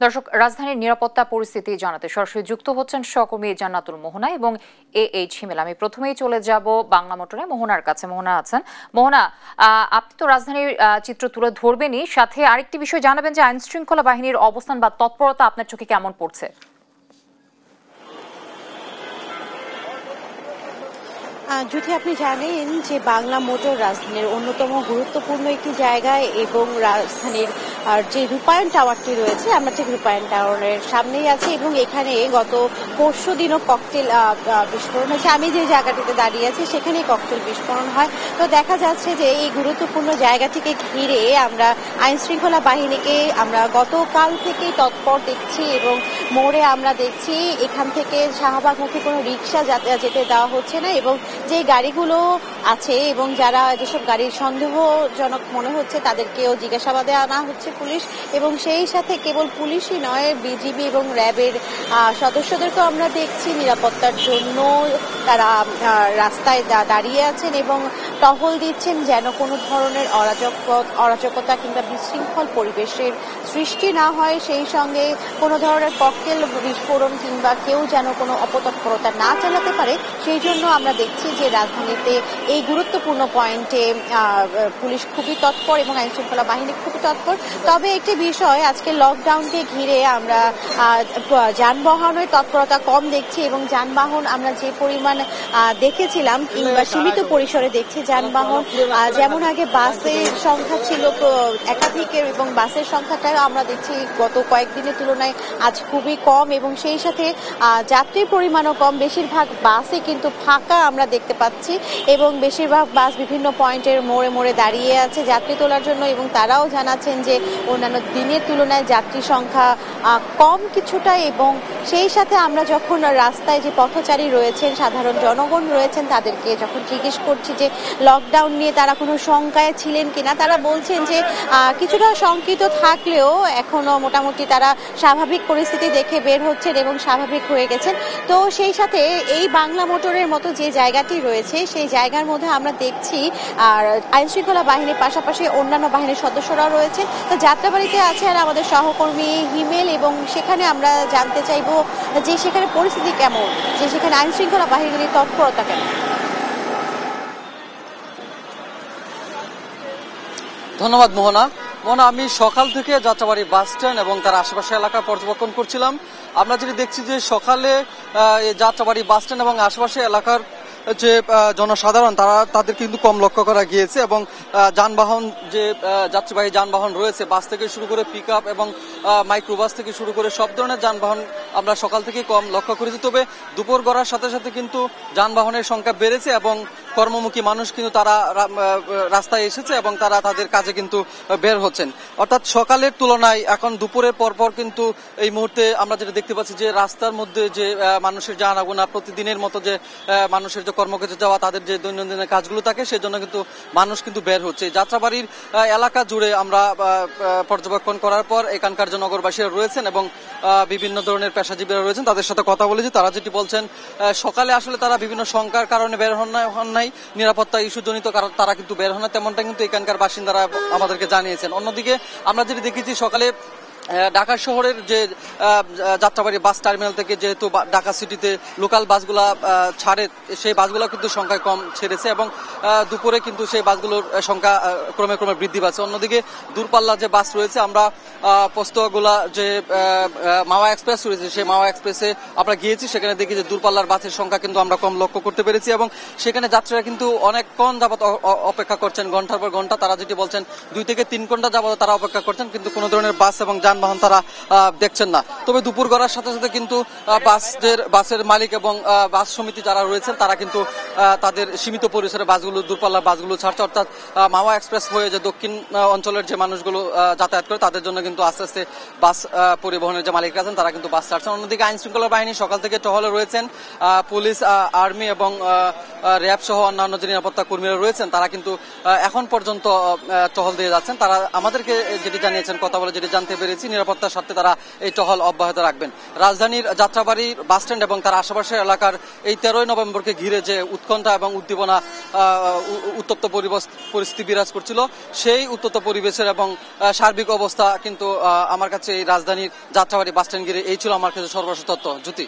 দর্শক, রাজধানীর নিরাপত্তা পরিস্থিতি জানাতে সরাসরি যুক্ত হচ্ছেন সহকর্মী জান্নাতুল মোহনা এবং এইচ হিমেল। আমি প্রথমেই চলে যাব বাংলা মোটরে মোহনার কাছে। মোহনা আছেন। মোহনা, আপনি তো রাজধানীর চিত্র তুলে ধরবেনই, সাথে আরেকটি বিষয় জানাবেন যে আইন শৃঙ্খলা বাহিনীর অবস্থান বা তৎপরতা আপনার চোখে কেমন পড়ছে? যদি আপনি জানেন যে বাংলা মোটর রাজধানীর অন্যতম গুরুত্বপূর্ণ একটি জায়গায় এবং রাজধানীর যে রূপায়ণ টাওয়ারটি রয়েছে, আমরা ঠিক রূপায়ণ টাওয়ারের সামনেই আছি এবং এখানে গত পরশু দিনও ককটেল বিস্ফোরণ হয়েছে। আমি যে জায়গাটিতে দাঁড়িয়ে আছি সেখানেই ককটেল বিস্ফোরণ হয়। তো দেখা যাচ্ছে যে এই গুরুত্বপূর্ণ জায়গাটিকে ঘিরে আমরা আইন শৃঙ্খলা বাহিনীকে আমরা গতকাল থেকেই তৎপর দেখছি এবং মোড়ে আমরা দেখছি এখান থেকে শাহবাগমুখী কোনো রিক্সা যেতে দেওয়া হচ্ছে না এবং যে গাড়িগুলো আছে এবং যারা যেসব গাড়ির সন্দেহজনক মনে হচ্ছে তাদেরকেও জিজ্ঞাসাবাদে আনা হচ্ছে পুলিশ, এবং সেই সাথে কেবল পুলিশই নয়, বিজিবি এবং র্যাবের সদস্যদেরকেও আমরা দেখছি নিরাপত্তার জন্য তারা রাস্তায় দাঁড়িয়ে আছেন এবং টহল দিচ্ছেন যেন কোনো ধরনের অরাজকতা কিংবা বিশৃঙ্খল পরিবেশের সৃষ্টি না হয়, সেই সঙ্গে কোনো ধরনের ককটেল বিস্ফোরণ কিংবা কেউ যেন কোনো অপতৎপরতা না চালাতে পারে। সেই জন্য আমরা দেখছি যে রাজধানীতে এই গুরুত্বপূর্ণ পয়েন্টে পুলিশ খুবই তৎপর এবং আইন শৃঙ্খলা বাহিনী খুবই তৎপর। তবে একটি বিষয়, আজকে লকডাউনকে ঘিরে আমরা যানবাহনের তৎপরতা কম দেখছি এবং যানবাহন আমরা যে পরিমাণ দেখেছিলাম কিংবা সীমিত পরিসরে দেখছি যানবাহন, যেমন আগে বাসের সংখ্যা ছিল একাধিকের এবং বাসের সংখ্যাটা আমরা দেখছি গত কয়েকদিনের তুলনায় আজ খুবই কম এবং সেই সাথে যাত্রীর পরিমাণও কম। বেশিরভাগ বাসে কিন্তু ফাঁকা আমরা দেখতে পাচ্ছি এবং বেশিরভাগ বাস বিভিন্ন পয়েন্টের মোড়ে মোড়ে দাঁড়িয়ে আছে যাত্রী তোলার জন্য এবং তারাও জানাচ্ছেন যে অন্যান্য দিনের তুলনায় যাত্রী সংখ্যা কম কিছুটা। এবং সেই সাথে আমরা যখন রাস্তায় যে পথচারী রয়েছেন, সাধারণ জনগণ রয়েছেন, তাদেরকে যখন জিজ্ঞেস করছি যে লকডাউন নিয়ে তারা কোনো শঙ্কায় ছিলেন কিনা, তারা বলছেন যে কিছুটা শঙ্কিত থাকলেও এখনো মোটামুটি তারা স্বাভাবিক পরিস্থিতি দেখে বের হচ্ছেন এবং স্বাভাবিক হয়ে গেছেন। তো সেই সাথে এই বাংলা মোটরের মতো যে জায়গাটি রয়েছে সেই জায়গার মধ্যে আমরা দেখছি আর আইন শৃঙ্খলা বাহিনীর পাশাপাশি অন্যান্য বাহিনীর সদস্যরাও রয়েছে। তো যাত্রাবাড়িতে আছে আর আমাদের সহকর্মী হিমেল এবং সেখানে আমরা জানতে চাইবো যে সেখানে পরিস্থিতি কেমন, যে সেখানে আইন শৃঙ্খলা বাহিনীর তৎপরতা কেমন। ধন্যবাদ মোহনা। আমি সকাল থেকে যাত্রাবাড়ি বাস স্ট্যান্ড এবং তার আশেপাশে এলাকা পর্যবেক্ষণ করছিলাম। আমরা যেটি দেখছি যে সকালে যাত্রাবাড়ি বাস স্ট্যান্ড এবং আশেপাশে এলাকার যে জনসাধারণ তাদের কিন্তু কম লক্ষ্য করা গিয়েছে এবং যানবাহন যে যাত্রীবাহী যানবাহন রয়েছে, বাস থেকে শুরু করে পিকআপ এবং মাইক্রোবাস থেকে শুরু করে সব ধরনের যানবাহন আমরা সকাল থেকে কম লক্ষ্য করেছি। তবে দুপুর গড়ার সাথে সাথে কিন্তু যানবাহনের সংখ্যা বেড়েছে এবং কর্মমুখী মানুষ কিন্তু তারা রাস্তায় এসেছে এবং তারা তাদের কাজে কিন্তু বের হচ্ছেন। অর্থাৎ সকালের তুলনায় এখন দুপুরের পরপর কিন্তু এই মুহূর্তে আমরা যেটা দেখতে পাচ্ছি যে রাস্তার মধ্যে যে মানুষের যে আনাগোনা, প্রতিদিনের মতো যে মানুষের যে কর্মক্ষেত্রে যাওয়া, তাদের যে দৈনন্দিন কাজগুলো থাকে সেজন্য কিন্তু মানুষ কিন্তু বের হচ্ছে। যাত্রাবাড়ির এলাকা জুড়ে আমরা পর্যবেক্ষণ করার পর এখানকার যে নগরবাসীরা রয়েছেন এবং বিভিন্ন ধরনের পেশাজীবীরা রয়েছেন তাদের সাথে কথা বলেছি। তারা যেটি বলছেন, সকালে আসলে তারা বিভিন্ন শঙ্কার কারণে বের হন নাই, নিরাপত্তা ইস্যুজনিত কারণ তারা কিন্তু বের হন না, তেমনটা কিন্তু এখানকার বাসিন্দারা আমাদেরকে জানিয়েছেন। অন্যদিকে আমরা যেটি দেখেছি সকালে ঢাকা শহরের যে যাত্রাবাড়ি বাস টার্মিনাল থেকে যেহেতু ঢাকা সিটিতে লোকাল বাসগুলা ছাড়ে, সেই বাসগুলো কিন্তু সংখ্যায় কম ছেড়েছে এবং দুপুরে কিন্তু সেই বাসগুলোর সংখ্যা ক্রমে ক্রমে বৃদ্ধি পাচ্ছে। অন্যদিকে দূরপাল্লা যে বাস রয়েছে, আমরা পোস্তগোলা যে মাওয়া এক্সপ্রেস রয়েছে সেই মাওয়া এক্সপ্রেসে আমরা গিয়েছি, সেখানে দেখি যে দূরপাল্লার বাসের সংখ্যা কিন্তু আমরা কম লক্ষ্য করতে পেরেছি এবং সেখানে যাত্রীরা কিন্তু অনেকক্ষণ যাবত অপেক্ষা করছেন, ঘন্টার পর ঘন্টা। তারা যেটি বলছেন 2 থেকে 3 ঘন্টা যাবত তারা অপেক্ষা করছেন, কিন্তু কোনো ধরনের বাস এবং যানবাহন তারা দেখছেন না। তবে দুপুর গড়ার সাথে সাথে কিন্তু বাসের মালিক এবং বাস সমিতি যারা রয়েছেন তারা কিন্তু তাদের সীমিত পরিসরে বাসগুলো, দূরপাল্লার বাসগুলো ছাড়ছে। অর্থাৎ মাওয়া এক্সপ্রেস হয়ে যে দক্ষিণ অঞ্চলের যে মানুষগুলো যাতায়াত করে তাদের জন্য কিন্তু আস্তে আস্তে বাস পরিবহনের যে মালিকরা আছেন তারা কিন্তু বাস ছাড়ছেন। অন্যদিকে আইন শৃঙ্খলা বাহিনী সকাল থেকে টহলে রয়েছেন, পুলিশ, আর্মি এবং র্যাব সহ অন্যান্য যে নিরাপত্তা কর্মীরা রয়েছেন তারা কিন্তু এখন পর্যন্ত টহল দিয়ে যাচ্ছেন। তারা আমাদেরকে যেটি জানিয়েছেন, কথা বলে যেটি জানতে পেরেছি, নিরাপত্তার স্বার্থে তারা এই টহল অব্যাহত রাখবেন। রাজধানীর যাত্রাবাড়ির বাস স্ট্যান্ড এবং তার আশেপাশের এলাকার এই 13ই নভেম্বরকে ঘিরে যে উৎকণ্ঠা এবং উদ্দীপনা, উত্তপ্ত পরিস্থিতি বিরাজ করছিল, সেই উত্তপ্ত পরিবেশের এবং সার্বিক অবস্থা কিন্তু আমার কাছে এই রাজধানীর যাত্রাবাড়ি বাস স্ট্যান্ড ঘিরে এই ছিল আমার কাছে সর্বশেষ তথ্য। জ্যোতি।